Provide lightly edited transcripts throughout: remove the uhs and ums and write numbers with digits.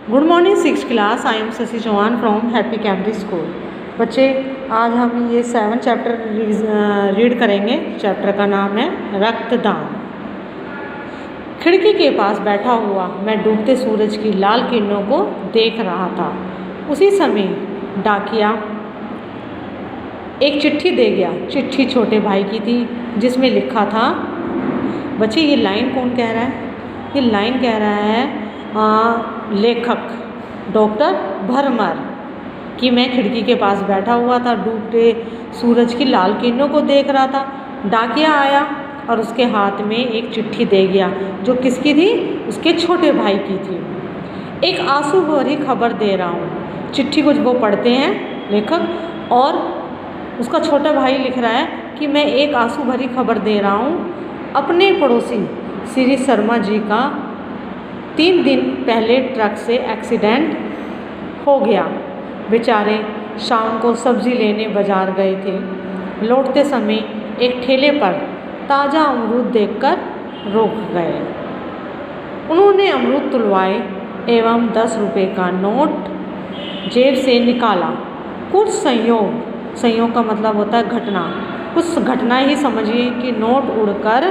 Good morning six class. I am Shashi Chauhan from happy Cambridge school. बच्चे, आज हम ये 7 चैप्टर रीड करेंगे। चैप्टर का नाम है रक्तदान। खिड़की के पास बैठा हुआ मैं डूबते सूरज की लाल किरणों को देख रहा था। उसी समय डाकिया एक चिट्ठी दे गया। चिट्ठी छोटे भाई की थी, जिसमें लिखा था, बच्चे ये लाइन कौन कह रहा है? ये लाइन कह रहा है लेखक डॉक्टर भरमर कि मैं खिड़की के पास बैठा हुआ था, डूबते सूरज की लाल किरणों को देख रहा था। डाकिया आया और उसके हाथ में एक चिट्ठी दे गया, जो किसकी थी? उसके छोटे भाई की थी। एक आंसू भरी खबर दे रहा हूँ। चिट्ठी को वो पढ़ते हैं लेखक, और उसका छोटा भाई लिख रहा है कि मैं एक आंसू भरी खबर दे रहा हूँ। अपने पड़ोसी श्री शर्मा जी का 3 दिन पहले ट्रक से एक्सीडेंट हो गया। बेचारे शाम को सब्ज़ी लेने बाज़ार गए थे। लौटते समय एक ठेले पर ताज़ा अमरूद देखकर रुक गए। उन्होंने अमरूद तुलवाए एवं 10 रुपये का नोट जेब से निकाला। कुछ संयोग का मतलब होता है घटना। कुछ घटना ही समझिए कि नोट उड़कर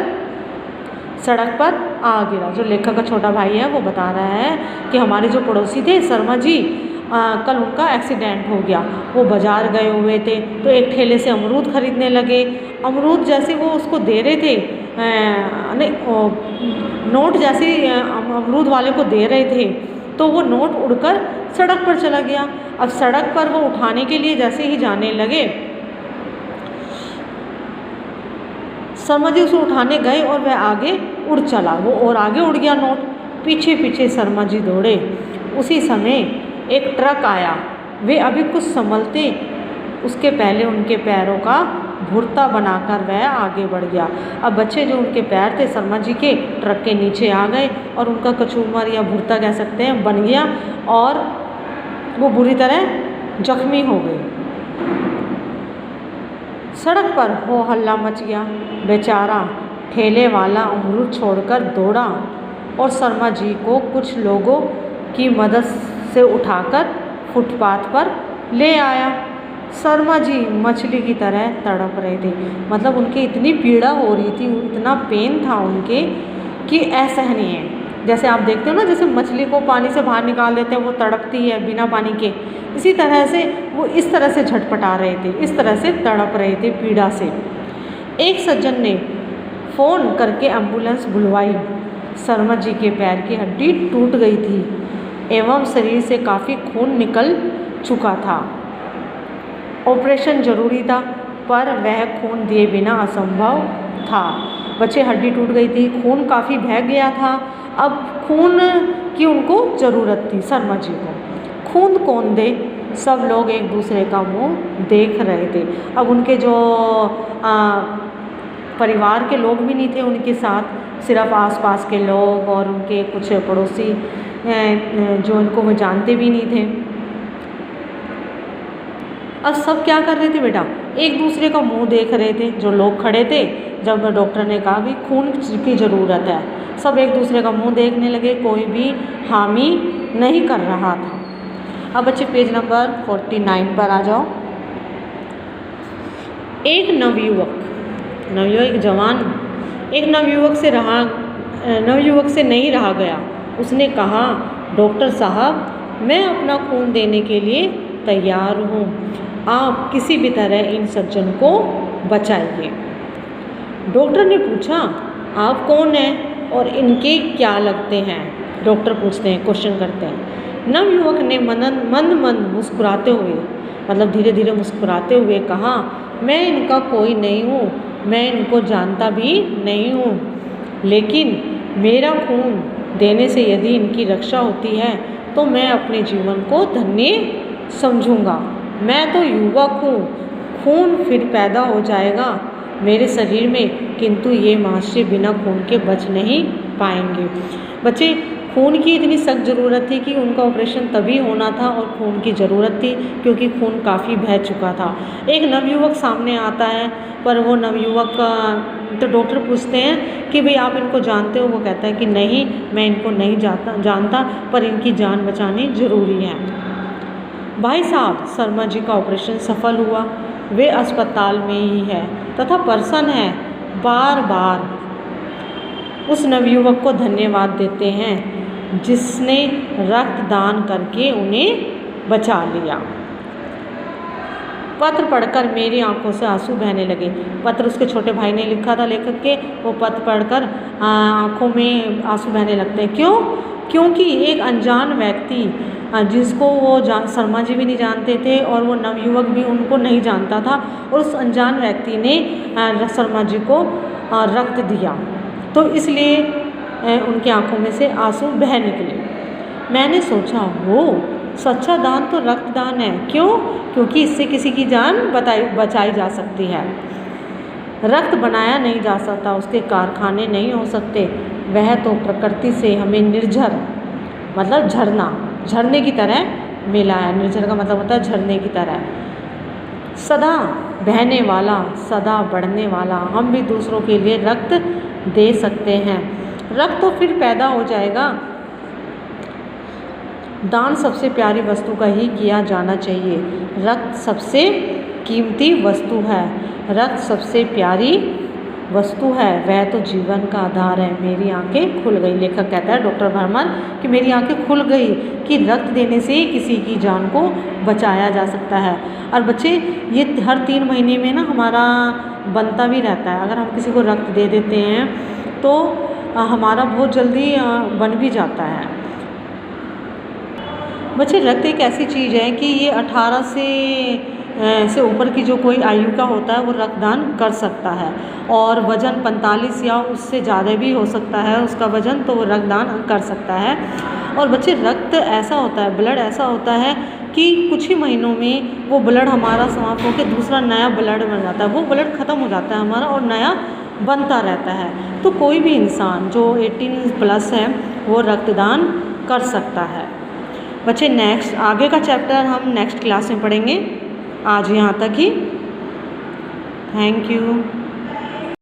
सड़क पर आ गिरा। जो लेखक का छोटा भाई है वो बता रहा है कि हमारे जो पड़ोसी थे शर्मा जी, कल उनका एक्सीडेंट हो गया। वो बाज़ार गए हुए थे तो एक ठेले से अमरूद खरीदने लगे। अमरूद जैसे वो उसको दे रहे थे, नोट जैसे अमरूद वाले को दे रहे थे, तो वो नोट उड़कर सड़क पर चला गया। अब सड़क पर वो उठाने के लिए जैसे ही जाने लगे, शर्मा जी उसे उठाने गए और वह आगे उड़ चला। वो और आगे उड़ गया नोट। पीछे पीछे शर्मा जी दौड़े। उसी समय एक ट्रक आया। वे अभी कुछ संभलते, उसके पहले उनके पैरों का भुर्ता बनाकर वह आगे बढ़ गया। अब बच्चे, जो उनके पैर थे शर्मा जी के, ट्रक के नीचे आ गए और उनका कचूमर या भुर्ता कह सकते हैं बन गया, और वो बुरी तरह जख्मी हो गए। सड़क पर हो हल्ला मच गया। बेचारा ठेले वाला अमरूद छोड़कर दौड़ा और शर्मा जी को कुछ लोगों की मदद से उठाकर फुटपाथ पर ले आया। शर्मा जी मछली की तरह तड़प रहे थे। मतलब उनकी इतनी पीड़ा हो रही थी, इतना पेन था उनके कि असहनीय है। जैसे आप देखते हो ना, जैसे मछली को पानी से बाहर निकाल देते हैं, वो तड़पती है बिना पानी के, इसी तरह से वो इस तरह से झटपटा रहे थे, इस तरह से तड़प रहे थे पीड़ा से। एक सज्जन ने फ़ोन करके एम्बुलेंस बुलवाई। शर्मा जी के पैर की हड्डी टूट गई थी एवं शरीर से काफ़ी खून निकल चुका था। ऑपरेशन जरूरी था, पर वह खून दिए बिना असंभव था। बच्चे, हड्डी टूट गई थी, खून काफ़ी बह गया था। अब खून की उनको ज़रूरत थी शर्मा जी को। खून कौन दे? सब लोग एक दूसरे का मुंह देख रहे थे। अब उनके जो परिवार के लोग भी नहीं थे उनके साथ, सिर्फ आसपास के लोग और उनके कुछ पड़ोसी जो उनको वो जानते भी नहीं थे। अब सब क्या कर रहे थे बेटा? एक दूसरे का मुंह देख रहे थे। जो लोग खड़े थे, जब डॉक्टर ने कहा भी खून की ज़रूरत है, सब एक दूसरे का मुंह देखने लगे। कोई भी हामी नहीं कर रहा था। अब बच्चे पेज नंबर 49 पर आ जाओ। एक नवयुवक से नहीं रहा गया। उसने कहा, डॉक्टर साहब, मैं अपना खून देने के लिए तैयार हूँ। आप किसी भी तरह इन सज्जन को बचाइए। डॉक्टर ने पूछा, आप कौन हैं और इनके क्या लगते हैं? डॉक्टर पूछते हैं, क्वेश्चन करते हैं। नवयुवक ने मंद मुस्कुराते हुए, मतलब धीरे धीरे मुस्कुराते हुए कहा, मैं इनका कोई नहीं हूँ, मैं इनको जानता भी नहीं हूँ, लेकिन मेरा खून देने से यदि इनकी रक्षा होती है तो मैं अपने जीवन को धन्य समझूंगा। मैं तो युवक हूँ, खून फिर पैदा हो जाएगा मेरे शरीर में, किंतु ये महाशय बिना खून के बच नहीं पाएंगे। बच्चे, खून की इतनी सख्त ज़रूरत थी कि उनका ऑपरेशन तभी होना था, और खून की ज़रूरत थी क्योंकि खून काफ़ी बह चुका था। एक नवयुवक सामने आता है, पर वो नवयुवक तो डॉक्टर पूछते हैं कि भाई आप इनको जानते हो? वो कहता है कि नहीं, मैं इनको नहीं जानता, पर इनकी जान बचानी ज़रूरी है। भाई साहब, शर्मा जी का ऑपरेशन सफल हुआ, वे अस्पताल में ही है तथा प्रसन्न है, बार बार उस नवयुवक को धन्यवाद देते हैं जिसने रक्तदान करके उन्हें बचा लिया। पत्र पढ़कर मेरी आंखों से आंसू बहने लगे। पत्र उसके छोटे भाई ने लिखा था, लेखक के। वो पत्र पढ़कर आंखों में आंसू बहने लगते हैं। क्यों? क्योंकि एक अनजान व्यक्ति जिसको वो शर्मा जी भी नहीं जानते थे और वो नवयुवक भी उनको नहीं जानता था, और उस अनजान व्यक्ति ने शर्मा जी को रक्त दिया, तो इसलिए उनकी आंखों में से आंसू बह निकले। मैंने सोचा, हो सच्चा दान तो रक्तदान है। क्यों? क्योंकि इससे किसी की जान बचाई जा सकती है। रक्त बनाया नहीं जा सकता, उसके कारखाने नहीं हो सकते, वह तो प्रकृति से हमें निर्झर मतलब झरने की तरह मिला है। निर्झर का मतलब होता है झरने की तरह, सदा बहने वाला, सदा बढ़ने वाला। हम भी दूसरों के लिए रक्त दे सकते हैं। रक्त तो फिर पैदा हो जाएगा। दान सबसे प्यारी वस्तु का ही किया जाना चाहिए। रक्त सबसे कीमती वस्तु है, रक्त सबसे प्यारी वस्तु है, वह तो जीवन का आधार है। मेरी आंखें खुल गई। लेखक कहता है डॉक्टर भरमर कि मेरी आंखें खुल गई कि रक्त देने से किसी की जान को बचाया जा सकता है। और बच्चे, ये हर 3 महीने में ना हमारा बनता भी रहता है। अगर हम किसी को रक्त दे देते हैं तो हमारा बहुत जल्दी बन भी जाता है। बच्चे, रक्त एक ऐसी चीज़ है कि ये 18 से ऊपर की जो कोई आयु का होता है वो रक्तदान कर सकता है, और वज़न 45 या उससे ज़्यादा भी हो सकता है उसका वज़न, तो वो रक्तदान कर सकता है। और बच्चे, रक्त ऐसा होता है, ब्लड ऐसा होता है कि कुछ ही महीनों में वो ब्लड हमारा समाप्त होकर दूसरा नया ब्लड बन जाता है। वो ब्लड ख़त्म हो जाता है हमारा और नया बनता रहता है। तो कोई भी इंसान जो 18+ है वो रक्तदान कर सकता है। बच्चे, नेक्स्ट आगे का चैप्टर हम नेक्स्ट क्लास में पढ़ेंगे। आज यहाँ तक ही। Thank you.